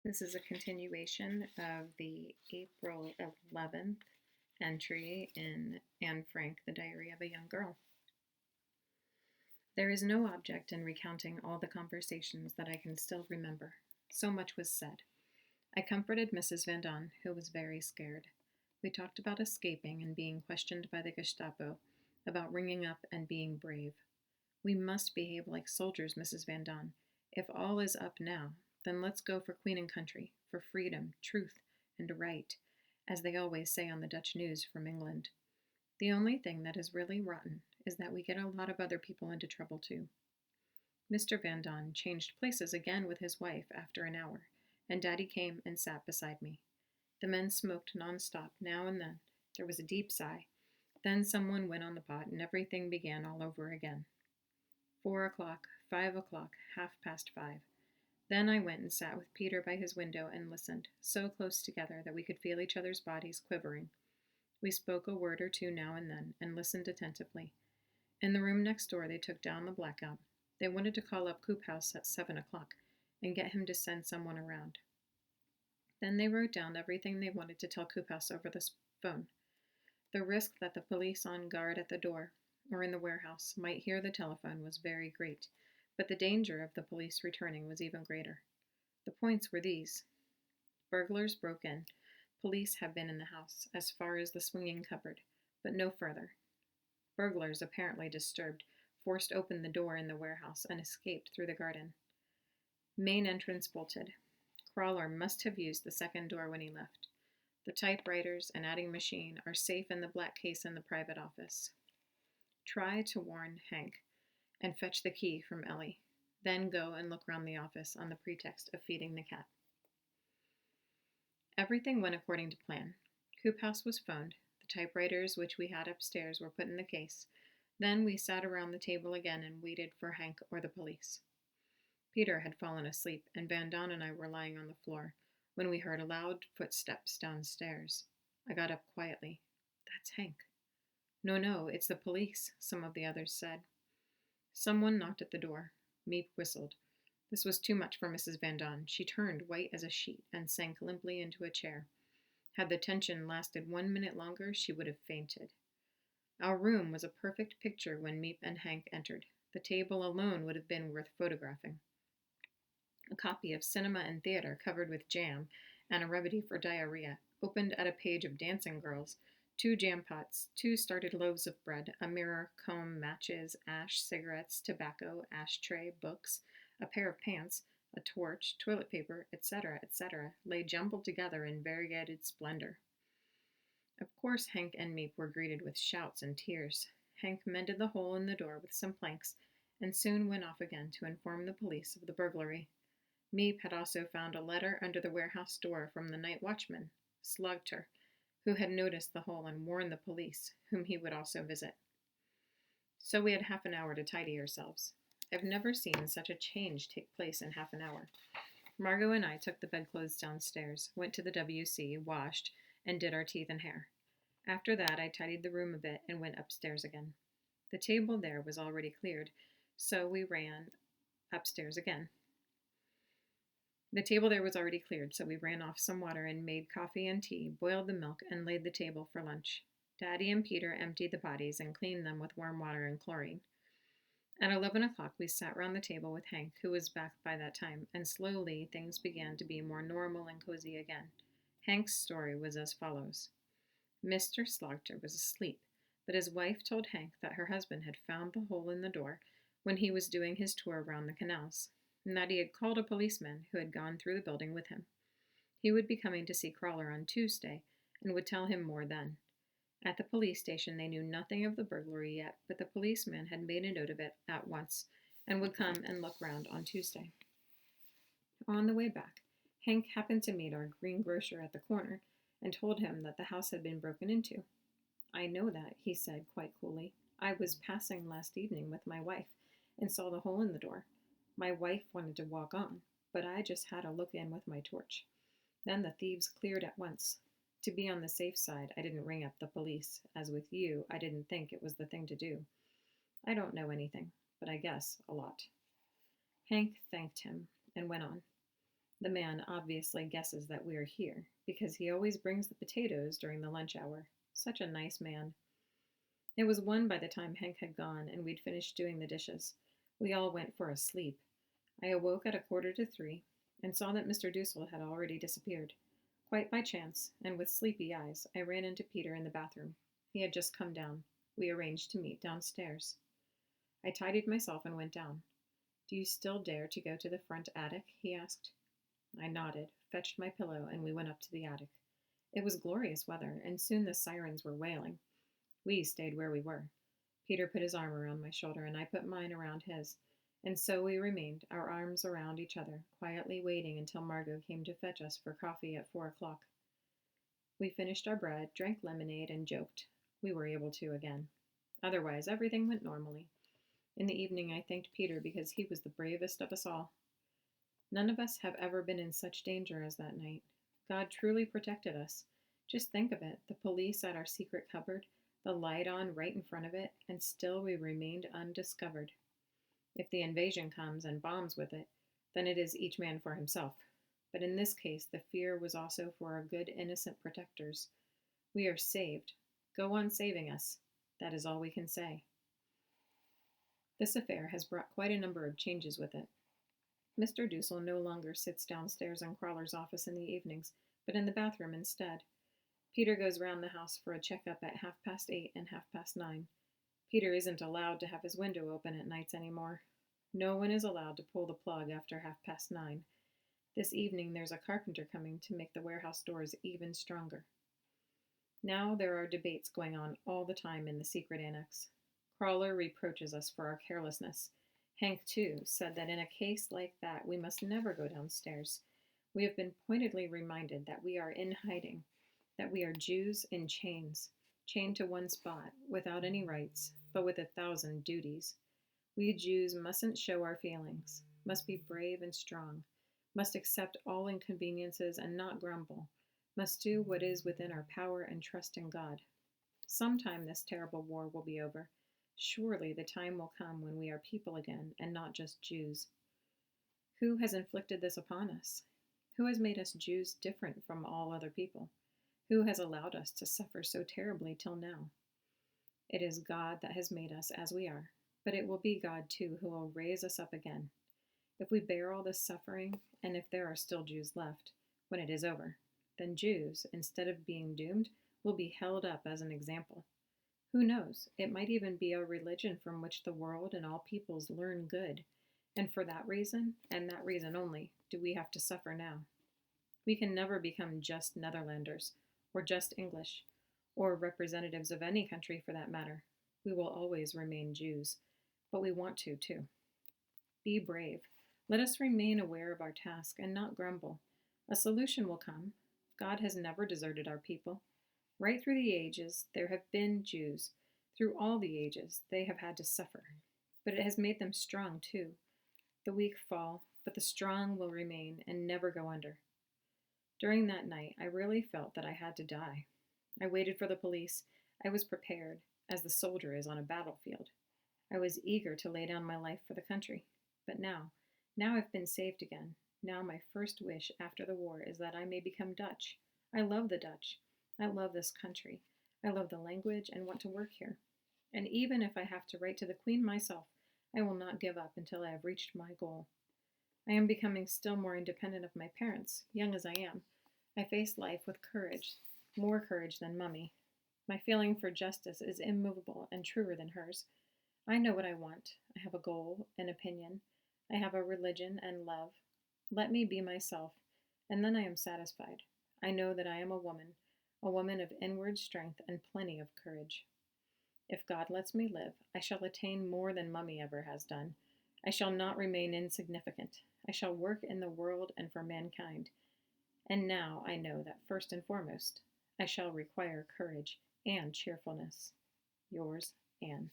This is a continuation of the April 11th entry in Anne Frank, The Diary of a Young Girl. There is no object in recounting all the conversations that I can still remember. So much was said. I comforted Mrs. Van Don, who was very scared. We talked about escaping and being questioned by the Gestapo, about ringing up and being brave. We must behave like soldiers, Mrs. Van Don. If all is up now, then let's go for Queen and Country, for freedom, truth, and right, as they always say on the Dutch news from England. The only thing that is really rotten is that we get a lot of other people into trouble too. Mr. Van Don changed places again with his wife after an hour, and Daddy came and sat beside me. The men smoked non-stop now and then. There was a deep sigh. Then someone went on the pot and everything began all over again. 4 o'clock, 5 o'clock, 5:30. Then I went and sat with Peter by his window and listened, so close together that we could feel each other's bodies quivering. We spoke a word or two now and then, and listened attentively. In the room next door they took down the blackout. They wanted to call up Coop House at 7 o'clock, and get him to send someone around. Then they wrote down everything they wanted to tell Coop House over the phone. The risk that the police on guard at the door, or in the warehouse, might hear the telephone was very great, but the danger of the police returning was even greater. The points were these. Burglars broke in. Police have been in the house, as far as the swinging cupboard, but no further. Burglars, apparently disturbed, forced open the door in the warehouse and escaped through the garden. Main entrance bolted. Crawler must have used the second door when he left. The typewriters and adding machine are safe in the black case in the private office. Try to warn Hank and fetch the key from Ellie. Then go and look round the office on the pretext of feeding the cat. Everything went according to plan. Coop House was phoned. The typewriters which we had upstairs were put in the case. Then we sat around the table again and waited for Hank or the police. Peter had fallen asleep, and Van Don and I were lying on the floor, when we heard loud footsteps downstairs. I got up quietly. That's Hank. No, it's the police, some of the others said. Someone knocked at the door. Meep whistled. This was too much for Mrs. Van Don. She turned white as a sheet and sank limply into a chair. Had the tension lasted 1 minute longer, she would have fainted. Our room was a perfect picture when Meep and Hank entered. The table alone would have been worth photographing. A copy of Cinema and Theater covered with jam and a remedy for diarrhea opened at a page of dancing girls, 2 jam pots, 2 started loaves of bread, a mirror, comb, matches, ash, cigarettes, tobacco, ashtray, books, a pair of pants, a torch, toilet paper, etc., lay jumbled together in variegated splendor. Of course Hank and Meep were greeted with shouts and tears. Hank mended the hole in the door with some planks, and soon went off again to inform the police of the burglary. Meep had also found a letter under the warehouse door from the night watchman, Slugter, who had noticed the hole and warned the police, whom he would also visit. So we had half an hour to tidy ourselves. I've never seen such a change take place in half an hour. Margot and I took the bedclothes downstairs, went to the WC, washed, and did our teeth and hair. After that, I tidied the room a bit and went upstairs again. The table there was already cleared, so we ran upstairs again. The table there was already cleared, so we ran off some water and made coffee and tea, boiled the milk, and laid the table for lunch. Daddy and Peter emptied the bodies and cleaned them with warm water and chlorine. At 11 o'clock, we sat round the table with Hank, who was back by that time, and slowly things began to be more normal and cozy again. Hank's story was as follows. Mr. Slogter was asleep, but his wife told Hank that her husband had found the hole in the door when he was doing his tour round the canals, and that he had called a policeman who had gone through the building with him. He would be coming to see Crawler on Tuesday, and would tell him more then. At the police station they knew nothing of the burglary yet, but the policeman had made a note of it at once, and would come and look round on Tuesday. On the way back, Hank happened to meet our greengrocer at the corner, and told him that the house had been broken into. I know that, he said quite coolly. I was passing last evening with my wife, and saw the hole in the door. My wife wanted to walk on, but I just had a look in with my torch. Then the thieves cleared at once. To be on the safe side, I didn't ring up the police. As with you, I didn't think it was the thing to do. I don't know anything, but I guess a lot. Hank thanked him and went on. The man obviously guesses that we are here, because he always brings the potatoes during the lunch hour. Such a nice man. It was 1 by the time Hank had gone and we'd finished doing the dishes. We all went for a sleep. I awoke at 2:45 and saw that Mr. Dussel had already disappeared. Quite by chance, and with sleepy eyes, I ran into Peter in the bathroom. He had just come down. We arranged to meet downstairs. I tidied myself and went down. Do you still dare to go to the front attic? He asked. I nodded, fetched my pillow, and we went up to the attic. It was glorious weather, and soon the sirens were wailing. We stayed where we were. Peter put his arm around my shoulder, and I put mine around his. And so we remained, our arms around each other, quietly waiting until Margot came to fetch us for coffee at 4 o'clock. We finished our bread, drank lemonade, and joked. We were able to again. Otherwise, everything went normally. In the evening, I thanked Peter because he was the bravest of us all. None of us have ever been in such danger as that night. God truly protected us. Just think of it, the police at our secret cupboard, the light on right in front of it, and still we remained undiscovered. If the invasion comes and bombs with it, then it is each man for himself. But in this case, the fear was also for our good innocent protectors. We are saved. Go on saving us. That is all we can say. This affair has brought quite a number of changes with it. Mr. Dussel no longer sits downstairs in Crawler's office in the evenings, but in the bathroom instead. Peter goes round the house for a checkup at 8:30 and 9:30. Peter isn't allowed to have his window open at nights anymore. No one is allowed to pull the plug after 9:30. This evening there's a carpenter coming to make the warehouse doors even stronger. Now there are debates going on all the time in the secret annex. Crawler reproaches us for our carelessness. Hank, too, said that in a case like that we must never go downstairs. We have been pointedly reminded that we are in hiding, that we are Jews in chains, chained to one spot, without any rights, but with 1,000 duties. We Jews mustn't show our feelings, must be brave and strong, must accept all inconveniences and not grumble, must do what is within our power and trust in God. Sometime this terrible war will be over. Surely the time will come when we are people again and not just Jews. Who has inflicted this upon us? Who has made us Jews different from all other people? Who has allowed us to suffer so terribly till now? It is God that has made us as we are, but it will be God too who will raise us up again. If we bear all this suffering, and if there are still Jews left, when it is over, then Jews, instead of being doomed, will be held up as an example. Who knows? It might even be a religion from which the world and all peoples learn good. And for that reason, and that reason only, do we have to suffer now. We can never become just Netherlanders, or just English, or representatives of any country for that matter. We will always remain Jews, but we want to, too. Be brave. Let us remain aware of our task and not grumble. A solution will come. God has never deserted our people. Right through the ages, there have been Jews. Through all the ages, they have had to suffer. But it has made them strong, too. The weak fall, but the strong will remain and never go under. During that night, I really felt that I had to die. I waited for the police. I was prepared, as the soldier is on a battlefield. I was eager to lay down my life for the country. But now I've been saved again. Now my first wish after the war is that I may become Dutch. I love the Dutch. I love this country. I love the language and want to work here. And even if I have to write to the Queen myself, I will not give up until I have reached my goal. I am becoming still more independent of my parents, young as I am. I face life with courage, more courage than Mummy. My feeling for justice is immovable and truer than hers. I know what I want. I have a goal, an opinion. I have a religion and love. Let me be myself, and then I am satisfied. I know that I am a woman of inward strength and plenty of courage. If God lets me live, I shall attain more than Mummy ever has done. I shall not remain insignificant. I shall work in the world and for mankind. And now I know that first and foremost, I shall require courage and cheerfulness. Yours, Anne.